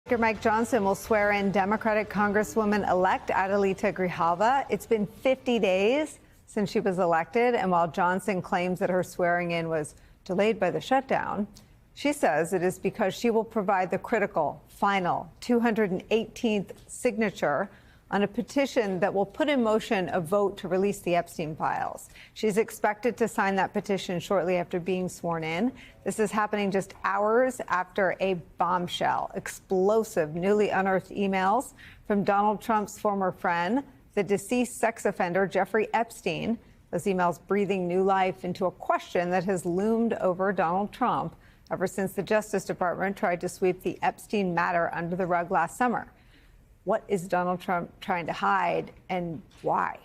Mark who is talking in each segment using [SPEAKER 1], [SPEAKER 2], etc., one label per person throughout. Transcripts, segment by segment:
[SPEAKER 1] Speaker Mike Johnson will swear in Democratic Congresswoman-elect Adelita Grijalva. It's been 50 days since she was elected, and while Johnson claims that her swearing in was delayed by the shutdown, she says it is because she will provide the critical, final 218th signature on a petition that will put in motion a vote to release the Epstein files. She's expected to sign that petition shortly after being sworn in. This is happening just hours after a bombshell, explosive, newly unearthed emails from Donald Trump's former friend, the deceased sex offender Jeffrey Epstein. Those emails breathing new life into a question that has loomed over Donald Trump ever since the Justice Department tried to sweep the Epstein matter under the rug last summer. What is Donald Trump trying to hide, and why?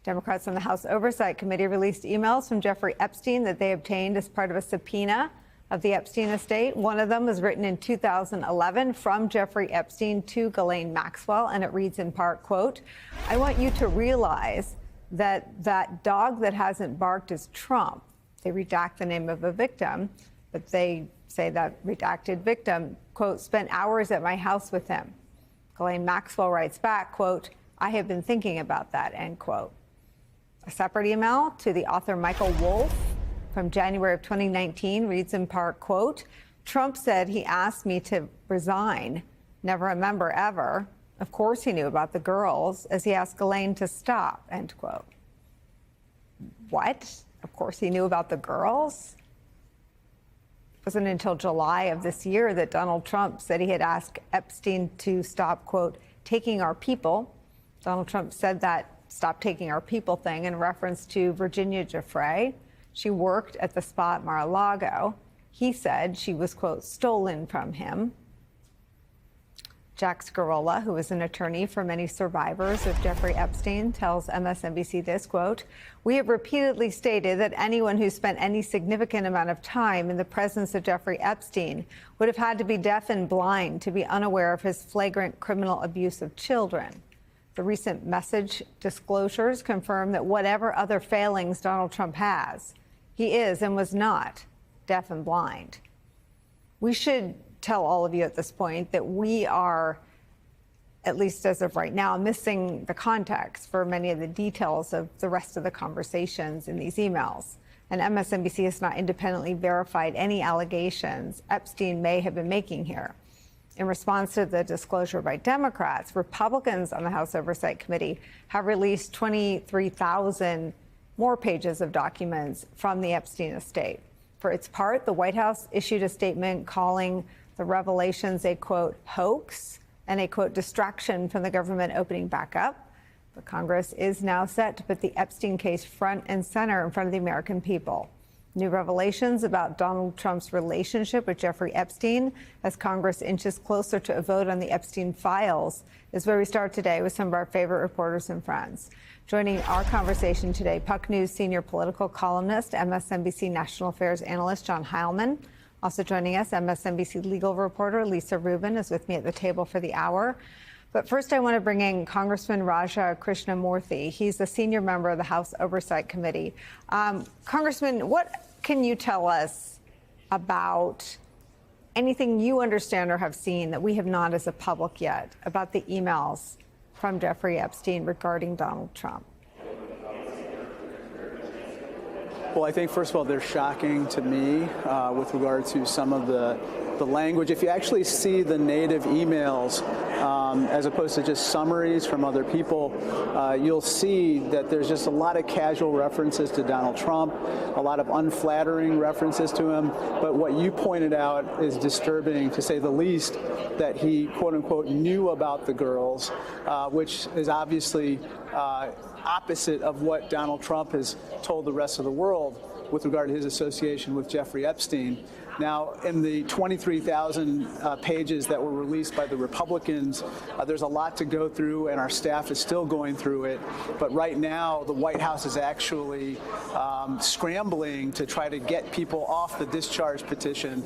[SPEAKER 1] Democrats on the House Oversight Committee released emails from Jeffrey Epstein that they obtained as part of a subpoena of the Epstein estate. One of them was written in 2011 from Jeffrey Epstein to Ghislaine Maxwell, and it reads in part, quote, "I want you to realize that that dog that hasn't barked is Trump." They redact the name of a victim, but they say that redacted victim, quote, "spent hours at my house with him." Ghislaine Maxwell writes back, quote, "I have been thinking about that," end quote. A separate email to the author Michael Wolff from January of 2019 reads in part, quote, "Trump said he asked me to resign. Never remember ever. Of course he knew about the girls as he asked Ghislaine to stop," end quote. What? Of course he knew about the girls? It wasn't until July of this year that Donald Trump said he had asked Epstein to stop, quote, "taking our people." Donald Trump said that "stop taking our people" thing in reference to Virginia Giuffre. She worked at the spa at Mar-a-Lago. He said she was, quote, "stolen from him." Jack Scarola, who is an attorney for many survivors of Jeffrey Epstein, tells MSNBC this, quote, "We have repeatedly stated that anyone who spent any significant amount of time in the presence of Jeffrey Epstein would have had to be deaf and blind to be unaware of his flagrant criminal abuse of children. The recent message disclosures confirm that whatever other failings Donald Trump has, he is and was not deaf and blind." We should tell all of you at this point that we are, at least as of right now, missing the context for many of the details of the rest of the conversations in these emails. And MSNBC has not independently verified any allegations Epstein may have been making here. In response to the disclosure by Democrats, Republicans on the House Oversight Committee have released 23,000 more pages of documents from the Epstein estate. For its part, the White House issued a statement calling the revelations a, quote, "hoax" and a, quote, "distraction from the government opening back up." But Congress is now set to put the Epstein case front and center in front of the American people. New revelations about Donald Trump's relationship with Jeffrey Epstein as Congress inches closer to a vote on the Epstein files is where we start today with some of our favorite reporters and friends. Joining our conversation today, Puck News senior political columnist, MSNBC national affairs analyst John Heilemann. Also joining us, MSNBC legal reporter Lisa Rubin is with me at the table for the hour. But first, I want to bring in Congressman Raja Krishnamoorthi. He's a senior member of the House Oversight Committee. Congressman, what can you tell us about anything you understand or have seen that we have not as a public yet about the emails from Jeffrey Epstein regarding Donald Trump?
[SPEAKER 2] Well, I think, first of all, they're shocking to me with regard to some of the language. If you actually see the native emails, as opposed to just summaries from other people, you'll see that there's just a lot of casual references to Donald Trump, a lot of unflattering references to him. But what you pointed out is disturbing, to say the least, that he, quote unquote, knew about the girls, which is obviously opposite of what Donald Trump has told the rest of the world with regard to his association with Jeffrey Epstein. Now, in the 23,000 pages that were released by the Republicans, there's a lot to go through, and our staff is still going through it. But right now, the White House is actually scrambling to try to get people off the discharge petition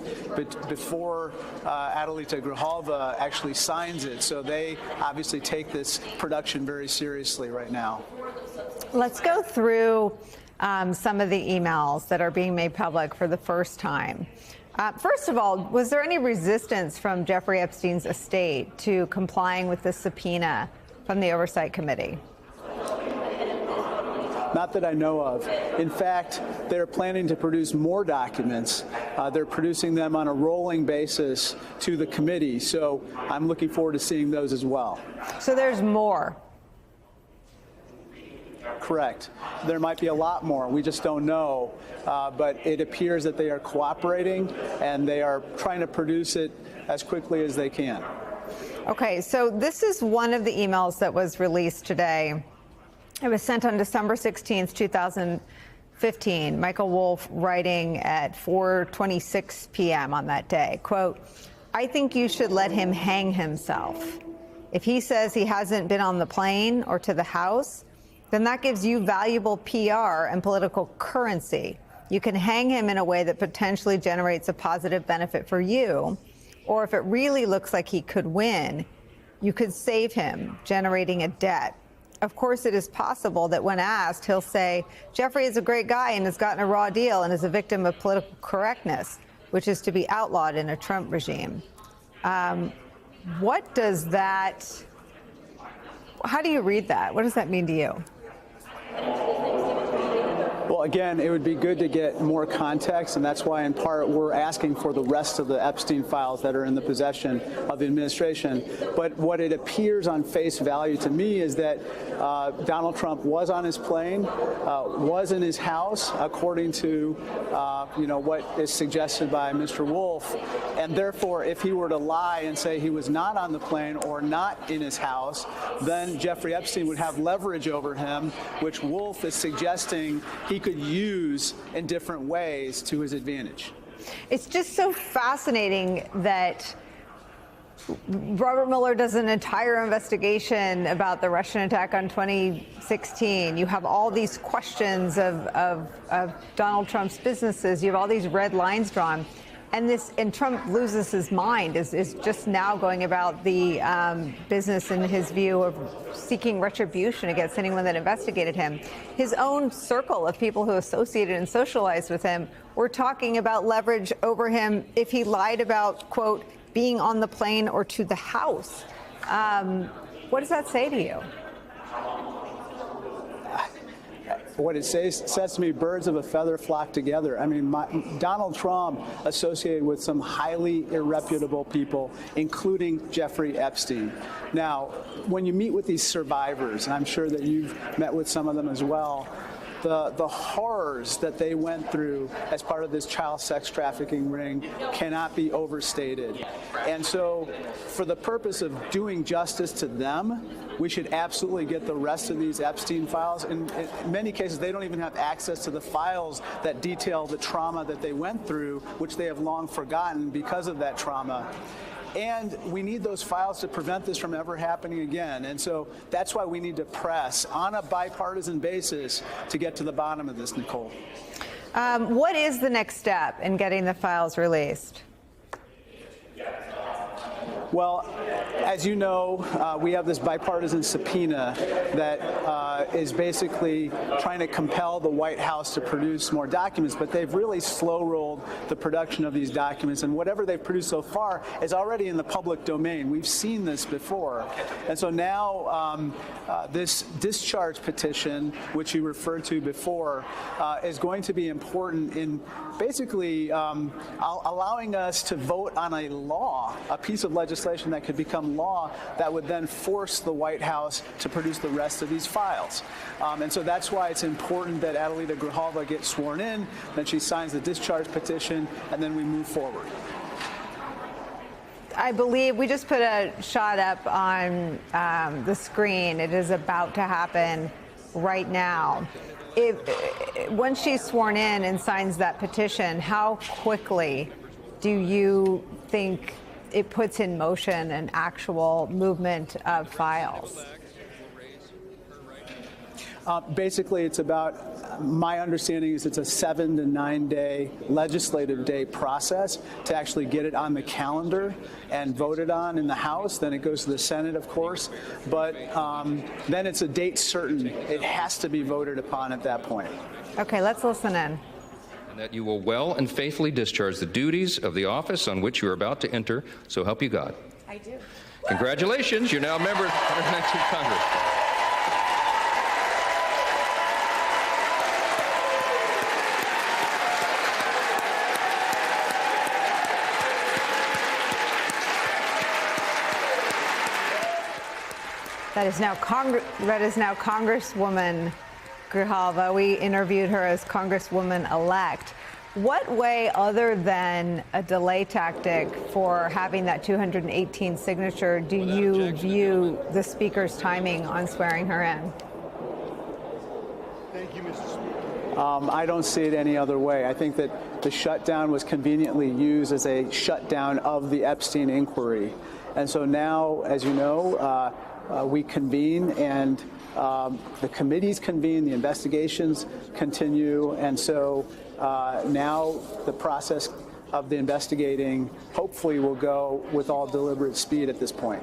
[SPEAKER 2] before Adelita Grijalva actually signs it. So they obviously take this production very seriously right now.
[SPEAKER 1] Let's go through some of the emails that are being made public for the first time. First of all, was there any resistance from Jeffrey Epstein's estate to complying with the subpoena from the Oversight Committee?
[SPEAKER 2] Not that I know of. In fact, they're planning to produce more documents. They're producing them on a rolling basis to the committee. So I'm looking forward to seeing those as well.
[SPEAKER 1] So there's more.
[SPEAKER 2] Correct. There might be a lot more. We just don't know. But it appears that they are cooperating and they are trying to produce it as quickly as they can.
[SPEAKER 1] Okay, so this is one of the emails that was released today. It was sent on December 16th, 2015. Michael Wolff writing at 4:26 p.m. on that day, quote, "I think you should let him hang himself. If he says he hasn't been on the plane or to the House, then that gives you valuable PR and political currency. You can hang him in a way that potentially generates a positive benefit for you. Or if it really looks like he could win, you could save him, generating a debt. Of course, it is possible that when asked, he'll say, Jeffrey is a great guy and has gotten a raw deal and is a victim of political correctness, which is to be outlawed in a Trump regime." What does that, how do you read that? What does that mean to you?
[SPEAKER 2] Well, again, it would be good to get more context, and that's why, in part, we're asking for the rest of the Epstein files that are in the possession of the administration. But what it appears on face value to me is that Donald Trump was on his plane, was in his house, according to what is suggested by Mr. Wolff, and therefore, if he were to lie and say he was not on the plane or not in his house, then Jeffrey Epstein would have leverage over him, which Wolff is suggesting he could use in different ways to his advantage.
[SPEAKER 1] It's just so fascinating that Robert Mueller does an entire investigation about the Russian attack on 2016. You have all these questions of Donald Trump's businesses. You have all these red lines drawn. And Trump loses his mind, is just now going about the business, in his view, of seeking retribution against anyone that investigated him. His own circle of people who associated and socialized with him were talking about leverage over him if he lied about, quote, being on the plane or to the House. What does that say to you?
[SPEAKER 2] What it says to me, birds of a feather flock together. I mean, Donald Trump associated with some highly irreputable people, including Jeffrey Epstein. Now, when you meet with these survivors, and I'm sure that you've met with some of them as well, the horrors that they went through as part of this child sex trafficking ring cannot be overstated. And so, for the purpose of doing justice to them, we should absolutely get the rest of these Epstein files. In many cases, they don't even have access to the files that detail the trauma that they went through, which they have long forgotten because of that trauma. And we need those files to prevent this from ever happening again. And so that's why we need to press on a bipartisan basis to get to the bottom of this, Nicole.
[SPEAKER 1] What is the next step in getting the files released?
[SPEAKER 2] Well, as you know, we have this bipartisan subpoena that is basically trying to compel the White House to produce more documents, but they've really slow-rolled the production of these documents, and whatever they've produced so far is already in the public domain. We've seen this before. And so now this discharge petition, which you referred to before, is going to be important in basically allowing us to vote on a law, a piece of legislation that could become law that would then force the White House to produce the rest of these files. And so that's why it's important that Adelita Grijalva gets sworn in, then she signs the discharge petition, and then we move forward.
[SPEAKER 1] I believe we just put a shot up on the screen. It is about to happen right now. Once she's sworn in and signs that petition, how quickly do you think it puts in motion an actual movement of files?
[SPEAKER 2] Basically, it's about, my understanding is it's a 7 to 9 day legislative day process to actually get it on the calendar and voted on in the House. Then it goes to the Senate, of course. But then it's a date certain. It has to be voted upon at that point.
[SPEAKER 1] Okay, let's listen in.
[SPEAKER 3] and that you will well and faithfully discharge the duties of the office on which you are about to enter, so help you God.
[SPEAKER 1] I do.
[SPEAKER 3] Congratulations, you're now a member of the 119th Congress.
[SPEAKER 1] That is now Congresswoman Grijalva. We interviewed her as Congresswoman-elect. What way, other than a delay tactic for having that 218 signature, do you view the Speaker's timing on swearing her in?
[SPEAKER 4] Thank you, Mr. Speaker.
[SPEAKER 2] I don't see it any other way. I think that the shutdown was conveniently used as a shutdown of the Epstein inquiry. And so now, as you know, we convene, and the committees convene, the investigations continue, and so now the process of the investigating hopefully will go with all deliberate speed at this point.